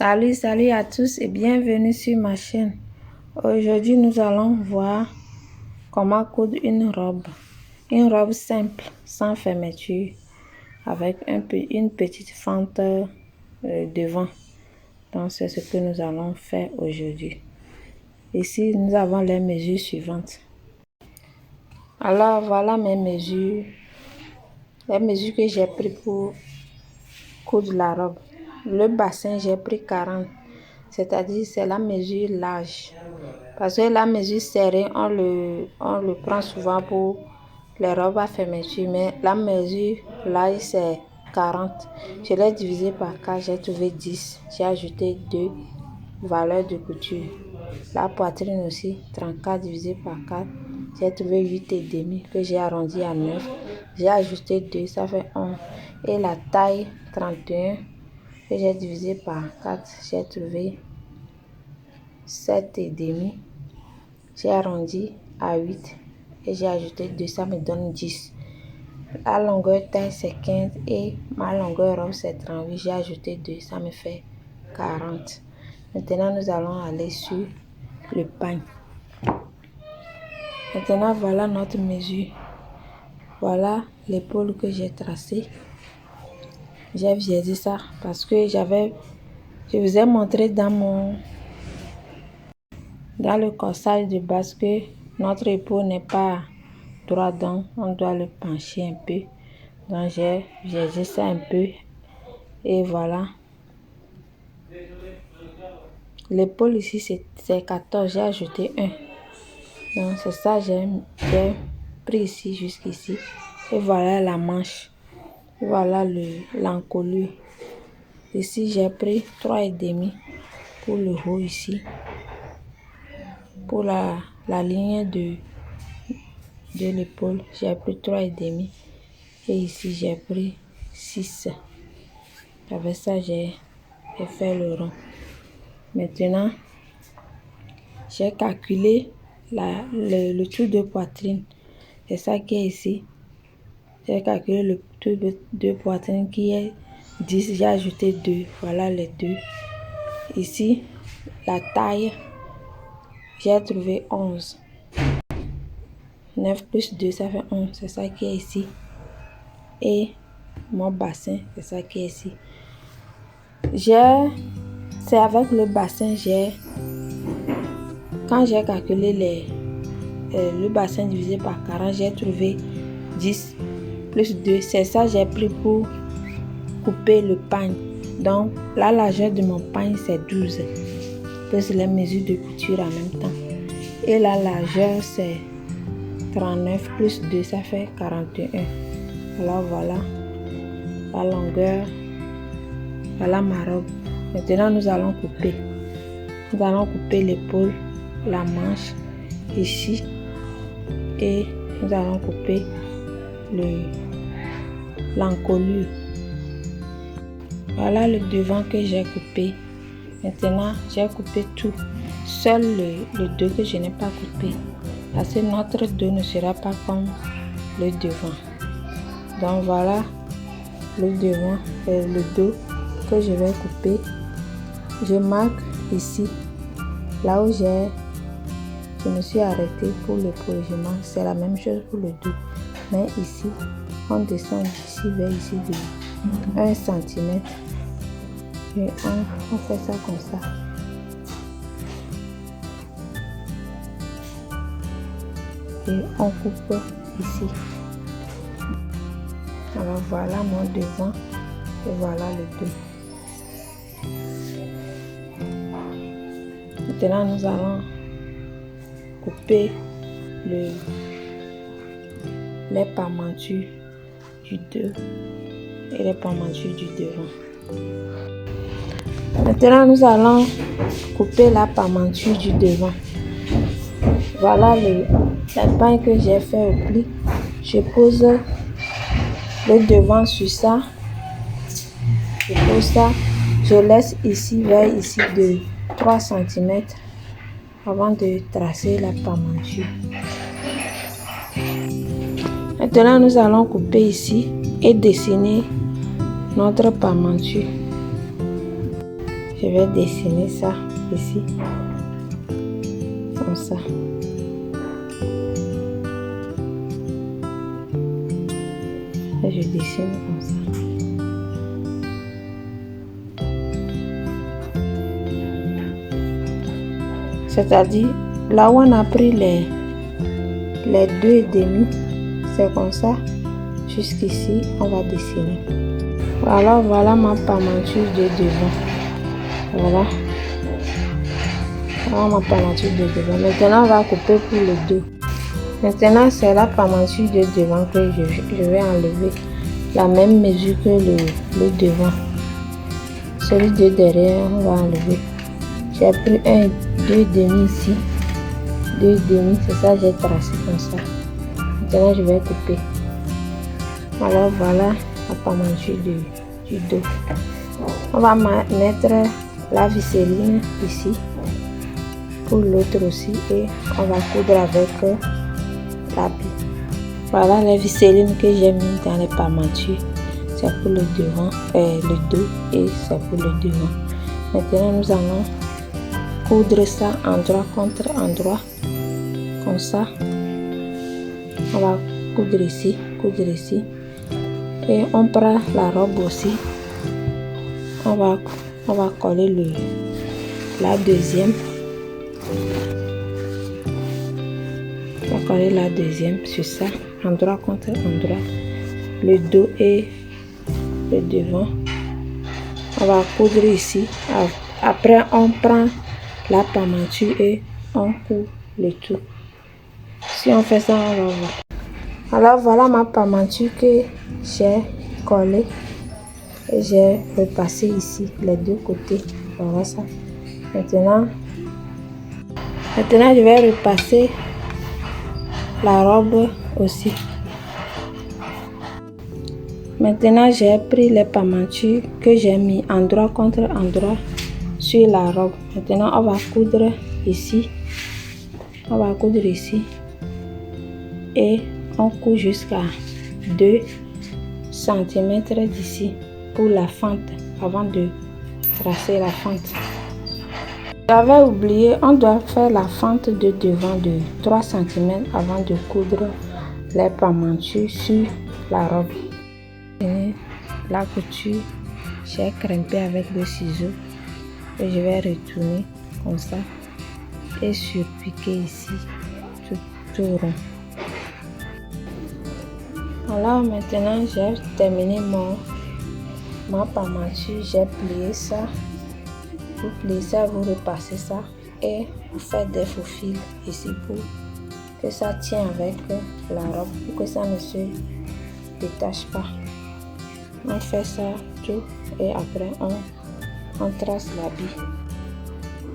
Salut à tous et bienvenue sur ma chaîne. Aujourd'hui, nous allons voir comment coudre une robe simple, sans fermeture, avec une petite fente devant. Donc, c'est ce que nous allons faire aujourd'hui. Ici, nous avons les mesures suivantes. Alors, voilà mes mesures. Les mesures que j'ai pris pour coudre la robe. Le bassin, j'ai pris 40. C'est-à-dire, c'est la mesure large. Parce que la mesure serrée, on le prend souvent pour les robes à fermeture. Mais la mesure large, c'est 40. Je l'ai divisé par 4, j'ai trouvé 10. J'ai ajouté 2 valeurs de couture. La poitrine aussi, 34 divisé par 4. J'ai trouvé 8,5 que j'ai arrondi à 9. J'ai ajouté 2, ça fait 11. Et la taille, 31, que j'ai divisé par 4. J'ai trouvé 7,5. J'ai arrondi à 8 et j'ai ajouté 2, ça me donne 10. La longueur taille c'est 15 et ma longueur robe c'est 38. J'ai ajouté 2, ça me fait 40. Maintenant, nous allons aller sur le pagne. Maintenant, voilà notre mesure. Voilà l'épaule que j'ai tracée. J'ai visé ça parce que je vous ai montré dans le corsage de base que notre épaule n'est pas droit, donc on doit le pencher un peu. Donc j'ai visé ça un peu et voilà. L'épaule ici c'est 14, j'ai ajouté 1. Donc c'est ça, j'ai pris ici jusqu'ici. Et voilà la manche. Et voilà l'encolure. Ici j'ai pris 3,5 pour le haut ici. Pour la ligne de l'épaule, j'ai pris 3,5. Et ici j'ai pris 6. Avec ça, j'ai fait le rond. Maintenant, j'ai calculé le tour de poitrine. C'est ça qui est ici. J'ai calculé le tour de poitrine qui est 10. J'ai ajouté 2. Voilà les 2. Ici, la taille, j'ai trouvé 11. 9 plus 2, ça fait 11. C'est ça qui est ici. Et mon bassin, c'est ça qui est ici. C'est avec le bassin, quand j'ai calculé le bassin divisé par 40, j'ai trouvé 10 plus 2. C'est ça j'ai pris pour couper le pagne. Donc, la largeur de mon pagne, c'est 12. Plus les mesures de couture en même temps. Et la largeur, c'est 39 plus 2, ça fait 41. Alors, voilà la longueur. Voilà ma robe. Maintenant, nous allons couper. Nous allons couper l'épaule, la manche, ici. Et nous allons couper l'encolure. Voilà le devant que j'ai coupé. Maintenant, j'ai coupé tout. Seul le dos que je n'ai pas coupé. Parce que notre dos ne sera pas comme le devant. Donc voilà le devant et le dos que je vais couper. Je marque ici, là où je me suis arrêtée pour l'épaule. Je marque, c'est la même chose pour le dos. Mais ici, on descend d'ici vers ici de 1 cm. Et on fait ça comme ça. Et on coupe ici. Alors voilà mon devant et voilà le dos. Maintenant nous allons couper les parmentures du dos et les parmentures du devant. Maintenant nous allons couper la parmenture du devant. Voilà la pagne que j'ai fait au pli. Je pose le devant sur ça. Je pose ça. Je laisse ici vers ici de 3 cm avant de tracer la parmenture. Maintenant, nous allons couper ici et dessiner notre parmenture. Je vais dessiner ça ici, comme ça. Et je dessine comme ça. C'est-à-dire, là où on a pris les 2,5, c'est comme ça. Jusqu'ici, on va dessiner. Alors, voilà ma pamanture de devant. Voilà. Voilà ma pamanture de devant. Maintenant, on va couper pour le dos. Maintenant, c'est la pamanture de devant que je vais enlever. La même mesure que le devant. Celui de derrière, on va enlever. J'ai pris 2,5 ici. 2,5, c'est ça, j'ai tracé comme ça. Maintenant, je vais couper. Alors, voilà la pamanture du dos. On va mettre la visseline ici. Pour l'autre aussi. Et on va coudre avec l'habit. Voilà les visselines que j'ai mis dans les pamatures. C'est pour le devant, le dos et c'est pour le devant. Maintenant, nous allons coudre ça endroit contre endroit. Comme ça. On va coudre ici. Et on prend la robe aussi. On va coller la deuxième. On va coller la deuxième sur ça, endroit contre endroit, le dos et le devant. On va coudre ici. Après, on prend la pamanture et on coud le tout. Si on fait ça, on va voir. Alors voilà ma pamanture que j'ai collée et j'ai repassé ici les deux côtés. Voilà ça. Maintenant, je vais repasser la robe aussi. Maintenant, j'ai pris les pamantures que j'ai mis endroit contre endroit sur la robe. Maintenant, on va coudre ici. On va coudre ici. Et on coud jusqu'à 2 cm d'ici pour la fente avant de tracer la fente. J'avais oublié, on doit faire la fente de devant de 3 cm avant de coudre les pamantures sur la robe. Et la couture, j'ai crimpé avec le ciseau et je vais retourner comme ça et surpiquer ici tout rond. Alors maintenant j'ai terminé ma pamanture, j'ai plié ça. Vous pliez ça, vous repassez ça et vous faites des faux fils ici pour que ça tienne avec la robe, pour que ça ne se détache pas. On fait ça tout et après on trace l'habit.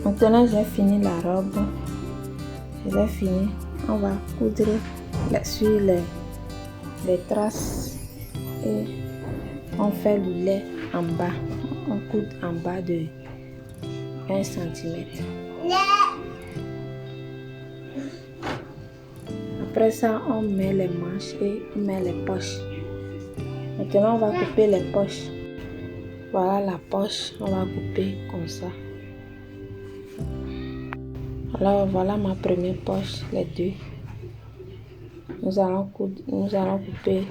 Maintenant j'ai fini la robe. J'ai fini. On va coudre sur les traces et on fait le lait en bas. On coude en bas de 1 cm. Après ça, on met les manches et on met les poches. Maintenant, on va couper les poches. Voilà la poche, on va couper comme ça. Alors, voilà ma première poche, les deux. Nous allons couper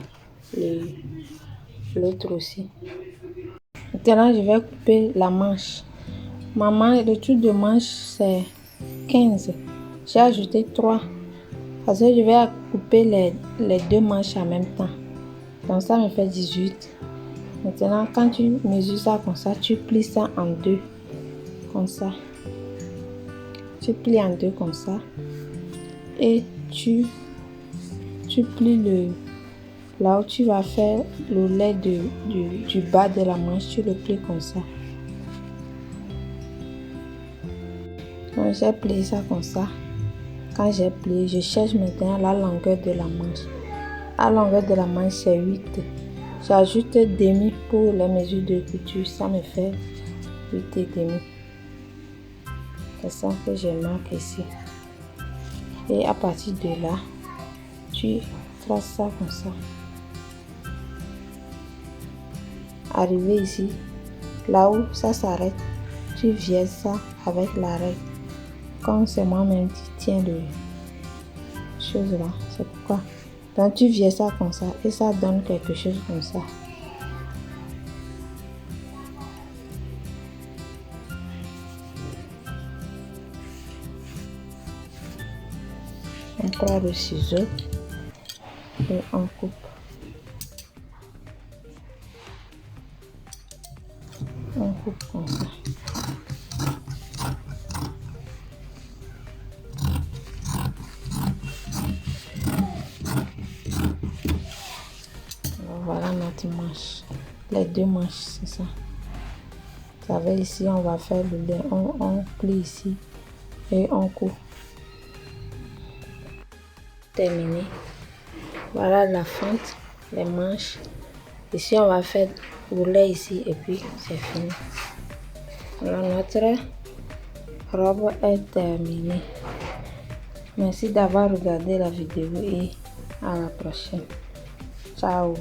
l'autre aussi. Maintenant, je vais couper la manche. Le tour de manche, c'est 15. J'ai ajouté 3. Parce que je vais couper les deux manches en même temps. Donc ça me fait 18. Maintenant, quand tu mesures ça comme ça, tu plies ça en deux. Comme ça. Tu plies en deux comme ça. Et tu plies là où tu vas faire le lait du bas de la manche, tu le plies comme ça. Donc j'ai plié ça comme ça. Quand j'ai plié, je cherche maintenant la longueur de la manche. La longueur de la manche c'est 8. J'ajoute demi pour les mesures de couture, ça me fait 8 et demi. C'est ça que je marque ici. Et à partir de là, tu traces ça comme ça. Arrivé ici, là où ça s'arrête, tu viens ça avec la règle. Comme c'est moi-même qui tiens le chose là, c'est pourquoi. Donc tu viens ça comme ça et ça donne quelque chose comme ça. On prend le ciseau et on coupe. On coupe comme ça. Alors, voilà notre manche. Les deux manches, c'est ça. Vous savez, ici, on va faire le lait. On plie ici et on coupe. Terminé. Voilà la fente, les manches. Ici, on va faire rouler ici et puis c'est fini. Alors, notre robe est terminée. Merci d'avoir regardé la vidéo et à la prochaine. Ciao.